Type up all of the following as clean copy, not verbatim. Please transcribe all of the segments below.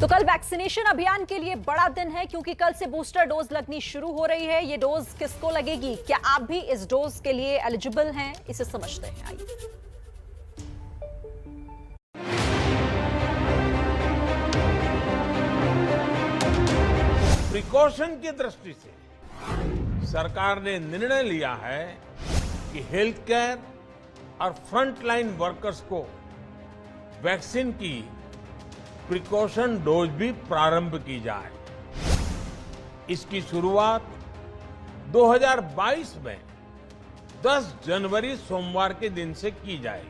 तो कल वैक्सीनेशन अभियान के लिए बड़ा दिन है क्योंकि कल से बूस्टर डोज लगनी शुरू हो रही है। ये डोज किसको लगेगी, क्या आप भी इस डोज के लिए एलिजिबल हैं, इसे समझते हैं। आइए। प्रिकॉशन की दृष्टि से सरकार ने निर्णय लिया है कि हेल्थ केयर और फ्रंटलाइन वर्कर्स को वैक्सीन की प्रिकॉशन डोज भी प्रारंभ की जाए। इसकी शुरुआत 2022 में 10 जनवरी सोमवार के दिन से की जाएगी।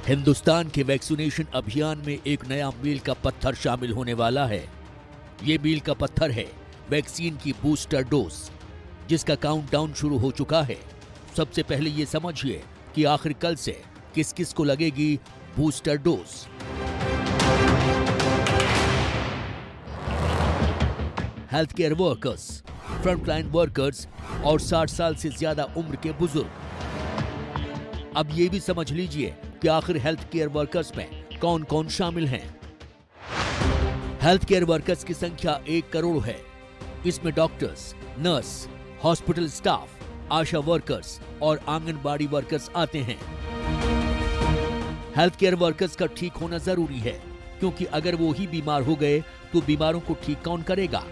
हिंदुस्तान के वैक्सीनेशन अभियान में एक नया मील का पत्थर शामिल होने वाला है। ये मील का पत्थर है वैक्सीन की बूस्टर डोज, जिसका काउंटडाउन शुरू हो चुका है। सबसे पहले ये समझिए कि आखिर कल से किस किस को लगेगी booster dose. Health care workers, frontline workers और 60 साल से ज्यादा उम्र के बुजुर्ग। अब ये भी समझ लीजिए कि आखिर हेल्थ केयर वर्कर्स में कौन कौन शामिल हैं। हेल्थ केयर वर्कर्स की संख्या 1 करोड़ है। इसमें डॉक्टर्स, नर्स, हॉस्पिटल स्टाफ, आशा वर्कर्स और आंगनबाड़ी वर्कर्स आते हैं। हेल्थ केयर वर्कर्स का ठीक होना जरूरी है, क्योंकि अगर वो ही बीमार हो गए तो बीमारों को ठीक कौन करेगा।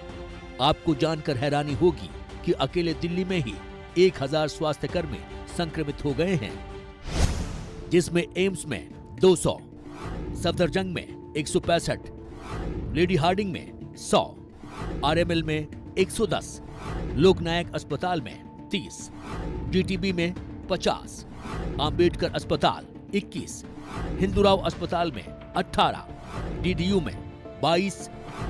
आपको जानकर हैरानी होगी कि अकेले दिल्ली में ही 1000 स्वास्थ्यकर्मी संक्रमित हो गए हैं, जिसमें एम्स में 200, सफदरजंग में 165, लेडी हार्डिंग में 100, आरएमएल में 110, लोकनायक अस्पताल में 30, जीटीबी में 50, अंबेडकर अस्पताल 21, हिंदूराव अस्पताल में 18, डीडीयू में 22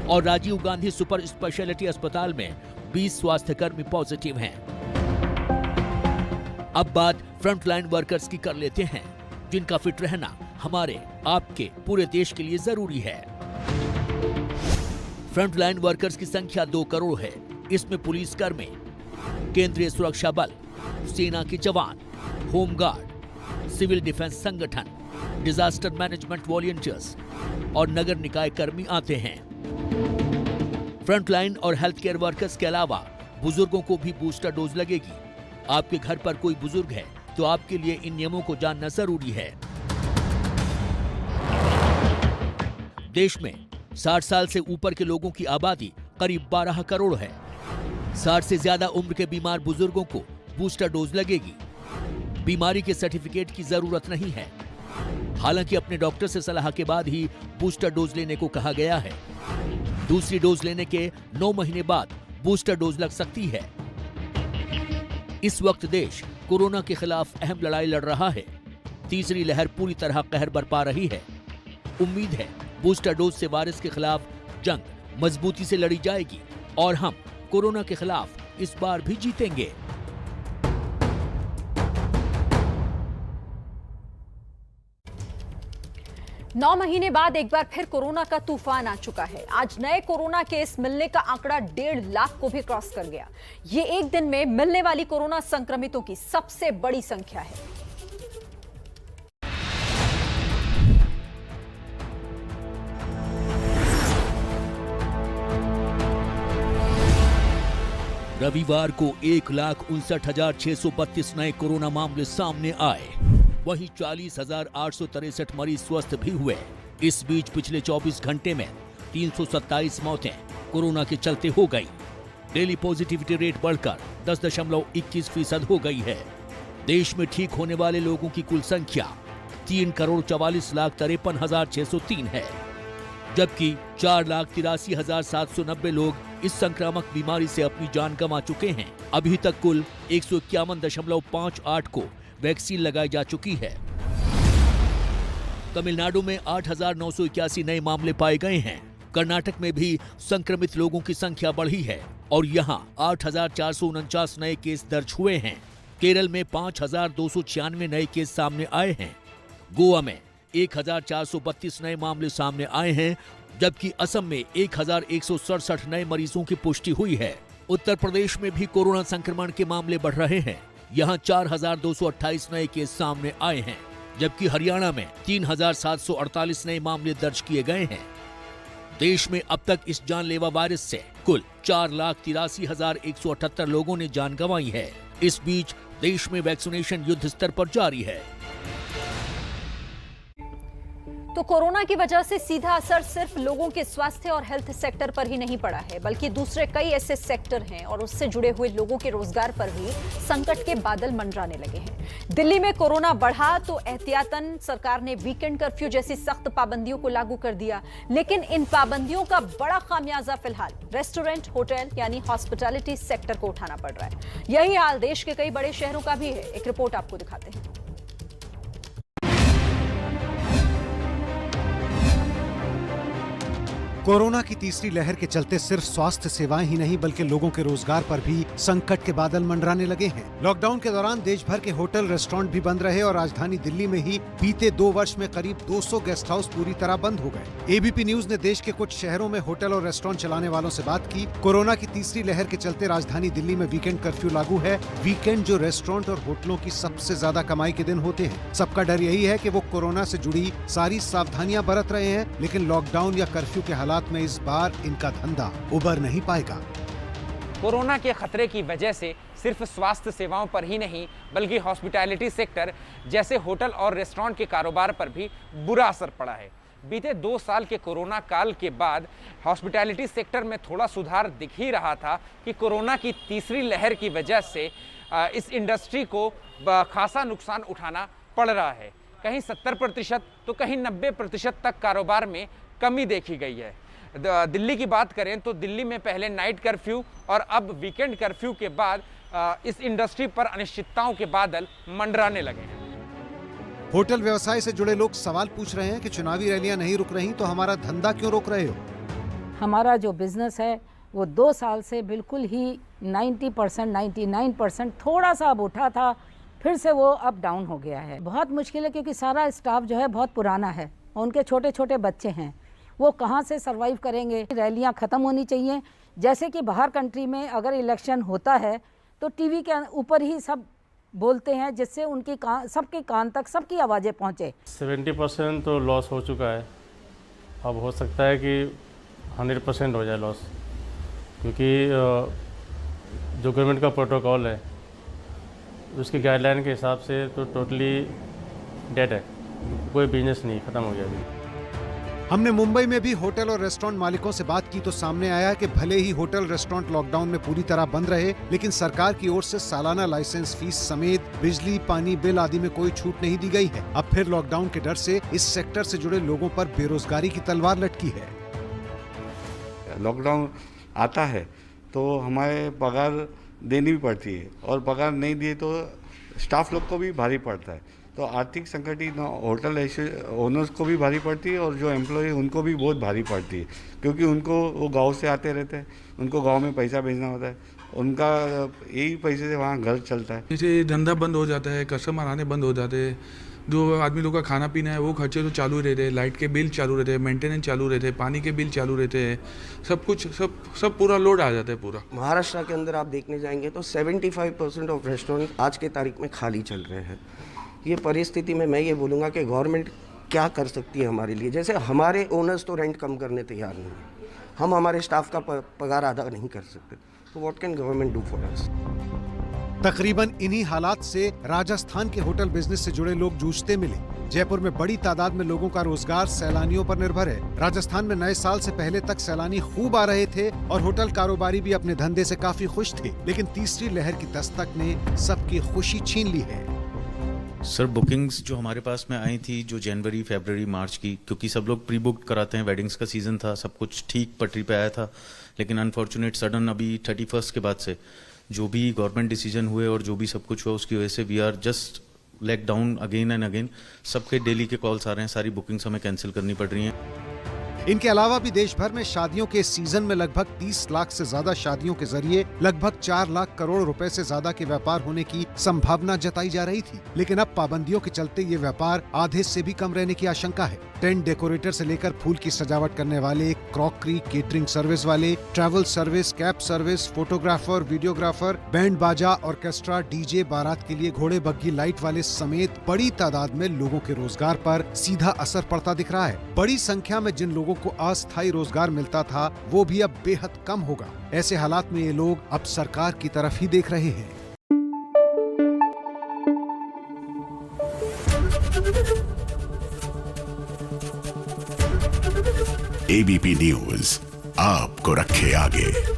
और राजीव गांधी सुपर स्पेशलिटी अस्पताल में 20 स्वास्थ्यकर्मी पॉजिटिव हैं। अब बात फ्रंटलाइन वर्कर्स की कर लेते हैं, जिनका फिट रहना हमारे, आपके, पूरे देश के लिए जरूरी है। फ्रंटलाइन वर्कर्स की संख्या 2 करोड़ है। इसमें पुलिसकर्मी, केंद्रीय सुरक्षा बल, सेना के जवान, होमगार्ड, सिविल डिफेंस संगठन, डिजास्टर मैनेजमेंट वॉलंटियर्स और नगर निकाय कर्मी आते हैं। फ्रंटलाइन और हेल्थ केयर वर्कर्स के अलावा बुजुर्गों को भी बूस्टर डोज लगेगी। आपके घर पर कोई बुजुर्ग है तो आपके लिए इन नियमों को जानना जरूरी है। देश में 60 साल से ऊपर के लोगों की आबादी करीब 12 करोड़ है। 60 से ज्यादा उम्र के बीमार बुजुर्गों को बूस्टर डोज लगेगी। बीमारी के सर्टिफिकेट की जरूरत नहीं है। हालांकि अपने डॉक्टर से सलाह के बाद ही बूस्टर डोज लेने को कहा गया है। दूसरी डोज लेने के 9 महीने बाद बूस्टर डोज लग सकती है। इस वक्त देश कोरोना के खिलाफ अहम लड़ाई लड़ रहा है। तीसरी लहर पूरी तरह कहर बरपा रही है। उम्मीद है बूस्टर डोज से वायरस के खिलाफ जंग मजबूती से लड़ी जाएगी और हम कोरोना के खिलाफ इस बार भी जीतेंगे। नौ महीने बाद एक बार फिर कोरोना का तूफान आ चुका है। आज नए कोरोना केस मिलने का आंकड़ा 1.5 लाख को भी क्रॉस कर गया। ये एक दिन में मिलने वाली कोरोना संक्रमितों की सबसे बड़ी संख्या है। रविवार को 1,59,632 नए कोरोना मामले सामने आए। वहीं 40,863 मरीज स्वस्थ भी हुए। इस बीच पिछले 24 घंटे में 327 मौतें कोरोना के चलते हो गई। डेली पॉजिटिविटी रेट बढ़कर 10.21% हो गई है। देश में ठीक होने वाले लोगों की कुल संख्या 3,44,53,603 है, जबकि 4,83,790 लोग इस संक्रामक बीमारी से अपनी जान गंवा चुके हैं। अभी तक कुल 151.58 को वैक्सीन लगाई जा चुकी है। तमिलनाडु में 8,981 नए मामले पाए गए हैं। कर्नाटक में भी संक्रमित लोगों की संख्या बढ़ी है और यहां 8,449 नए केस दर्ज हुए हैं। केरल में 5,296 नए केस सामने आए हैं। गोवा में 1,432 नए मामले सामने आए हैं, जबकि असम में 1,167 नए मरीजों की पुष्टि हुई है। उत्तर प्रदेश में भी कोरोना संक्रमण के मामले बढ़ रहे हैं। यहां 4,228 नए केस सामने आए हैं। जबकि हरियाणा में 3,748 नए मामले दर्ज किए गए हैं। देश में अब तक इस जानलेवा वायरस से कुल 4,83,178 लोगों ने जान गंवाई है। इस बीच देश में वैक्सीनेशन युद्ध स्तर पर जारी है। तो कोरोना की वजह से सीधा असर सिर्फ लोगों के स्वास्थ्य और हेल्थ सेक्टर पर ही नहीं पड़ा है, बल्कि दूसरे कई ऐसे सेक्टर हैं और उससे जुड़े हुए लोगों के रोजगार पर भी संकट के बादल मंडराने लगे हैं। दिल्ली में कोरोना बढ़ा तो एहतियातन सरकार ने वीकेंड कर्फ्यू जैसी सख्त पाबंदियों को लागू कर दिया, लेकिन इन पाबंदियों का बड़ा खामियाजा फिलहाल रेस्टोरेंट, होटल यानी हॉस्पिटैलिटी सेक्टर को उठाना पड़ रहा है। यही हाल देश के कई बड़े शहरों का भी है। एक रिपोर्ट आपको दिखाते हैं। कोरोना की तीसरी लहर के चलते सिर्फ स्वास्थ्य सेवाएं ही नहीं बल्कि लोगों के रोजगार पर भी संकट के बादल मंडराने लगे हैं। लॉकडाउन के दौरान देश भर के होटल, रेस्टोरेंट भी बंद रहे और राजधानी दिल्ली में ही बीते 2 वर्ष में करीब 200 गेस्ट हाउस पूरी तरह बंद हो गए। एबीपी न्यूज ने देश के कुछ शहरों में होटल और रेस्टोरेंट चलाने वालों से बात की। कोरोना की तीसरी लहर के चलते राजधानी दिल्ली में वीकेंड कर्फ्यू लागू है। वीकेंड जो रेस्टोरेंट और होटलों की सबसे ज्यादा कमाई के दिन होते हैं। सबका डर यही है कि वो कोरोना से जुड़ी सारी सावधानियां बरत रहे हैं, लेकिन लॉकडाउन या कर्फ्यू के हालात में इस बार इनका धंधा उबर नहीं पाएगा। कोरोना के खतरे की वजह से सिर्फ स्वास्थ्य सेवाओं पर ही नहीं बल्कि हॉस्पिटैलिटी सेक्टर जैसे होटल और रेस्टोरेंट के कारोबार पर भी बुरा असर पड़ा है। बीते 2 साल के कोरोना काल के बाद हॉस्पिटैलिटी सेक्टर में थोड़ा सुधार दिख ही रहा था कि कोरोना की तीसरी लहर की वजह से इस इंडस्ट्री को खासा नुकसान उठाना पड़ रहा है। कहीं 70% तो कहीं 90% तक कारोबार में कमी देखी गई है। दिल्ली की बात करें तो दिल्ली में पहले नाइट कर्फ्यू और अब वीकेंड कर्फ्यू के बाद इस इंडस्ट्री पर अनिश्चितताओं के बादल मंडराने लगे हैं। होटल व्यवसाय से जुड़े लोग सवाल पूछ रहे हैं कि चुनावी रैलियां नहीं रुक रही तो हमारा धंधा क्यों रोक रहे हो। हमारा जो बिजनेस है वो 2 साल से बिल्कुल ही 90%, 99% थोड़ा सा अब उठा था, फिर से वो अब डाउन हो गया है। बहुत मुश्किल है क्योंकि सारा स्टाफ जो है बहुत पुराना है, उनके छोटे छोटे बच्चे हैं, वो कहाँ से सरवाइव करेंगे। रैलियां ख़त्म होनी चाहिए। जैसे कि बाहर कंट्री में अगर इलेक्शन होता है तो टीवी के ऊपर ही सब बोलते हैं, जिससे उनकी सबके कान तक सबकी आवाज़ें पहुँचे। 70% तो लॉस हो चुका है, अब हो सकता है कि 100% हो जाए लॉस, क्योंकि जो गवर्नमेंट का प्रोटोकॉल है उसकी गाइडलाइन के हिसाब से तो टोटली डेड है, कोई बिजनेस नहीं, ख़त्म हो गया अभी। हमने मुंबई में भी होटल और रेस्टोरेंट मालिकों से बात की तो सामने आया कि भले ही होटल रेस्टोरेंट लॉकडाउन में पूरी तरह बंद रहे, लेकिन सरकार की ओर से सालाना लाइसेंस फीस समेत बिजली, पानी बिल आदि में कोई छूट नहीं दी गई है। अब फिर लॉकडाउन के डर से इस सेक्टर से जुड़े लोगों पर बेरोजगारी की तलवार लटकी है। लॉकडाउन आता है तो हमारे पगार देनी भी पड़ती है और पगार नहीं दिए तो स्टाफ लोग को भी भारी पड़ता है। तो आर्थिक संकट ही होटल ओनर्स को भी भारी पड़ती है और जो एम्प्लॉय उनको भी बहुत भारी पड़ती है, क्योंकि उनको वो गांव से आते रहते हैं, उनको गांव में पैसा भेजना होता है, उनका यही पैसे से वहाँ घर चलता है। जैसे धंधा बंद हो जाता है, कस्टमर आने बंद हो जाते हैं, जो आदमी लोग का खाना पीना है वो खर्चे तो चालू रहते हैं, लाइट के बिल चालू रहते हैं, मेंटेनेंस चालू रहते हैं, पानी के बिल चालू रहते हैं, सब कुछ सब पूरा लोड आ जाता है पूरा। महाराष्ट्र के अंदर आप देखने जाएंगे तो 75% ऑफ रेस्टोरेंट आज के तारीख में खाली चल रहे हैं। ये परिस्थिति में मैं ये बोलूँगा कि गवर्नमेंट क्या कर सकती है हमारे लिए। जैसे हमारे ओनर्स तो रेंट कम करने तैयार नहीं है, हम हमारे स्टाफ का पगार आधा नहीं कर सकते, तो what can government do for us. तकरीबन इन्हीं हालात से राजस्थान के होटल बिजनेस से जुड़े लोग जूझते मिले। जयपुर में बड़ी तादाद में लोगों का रोजगार सैलानियों पर निर्भर है। राजस्थान में नए साल से पहले तक सैलानी खूब आ रहे थे और होटल कारोबारी भी अपने धंधे से काफी खुश थे, लेकिन तीसरी लहर की दस्तक ने सबकी खुशी छीन ली है। सर, बुकिंग्स जो हमारे पास में आई थी जो जनवरी, फरवरी, मार्च की, क्योंकि सब लोग प्री बुक्ड कराते हैं, वेडिंग्स का सीजन था, सब कुछ ठीक पटरी पे आया था, लेकिन अनफॉर्चुनेट सडन अभी 31 के बाद से जो भी गवर्नमेंट डिसीजन हुए और जो भी सब कुछ हुआ उसकी वजह से we are just lag down again and again. सबके डेली के कॉल्स आ रहे हैं, सारी बुकिंग्स हमें कैंसिल करनी पड़ रही हैं। इनके अलावा भी देश भर में शादियों के सीजन में लगभग 30 लाख से ज्यादा शादियों के जरिए लगभग 4 लाख करोड़ रुपए से ज्यादा के व्यापार होने की संभावना जताई जा रही थी। लेकिन अब पाबंदियों के चलते ये व्यापार आधे से भी कम रहने की आशंका है। टेंट डेकोरेटर से लेकर फूल की सजावट करने वाले, क्रॉकरी, केटरिंग सर्विस वाले, travel service, cab service, photographer, videographer, band बाजा, ऑर्केस्ट्रा, डीजे, बारात के लिए घोड़े बग्गी लाइट वाले समेत बड़ी तादाद में लोगों के रोजगार पर सीधा असर पड़ता दिख रहा है। बड़ी संख्या में जिन लोगों को अस्थायी रोजगार मिलता था वो भी अब बेहद कम होगा। ऐसे हालात में ये लोग अब सरकार की तरफ ही देख रहे हैं। एबीपी न्यूज आपको रखे आगे।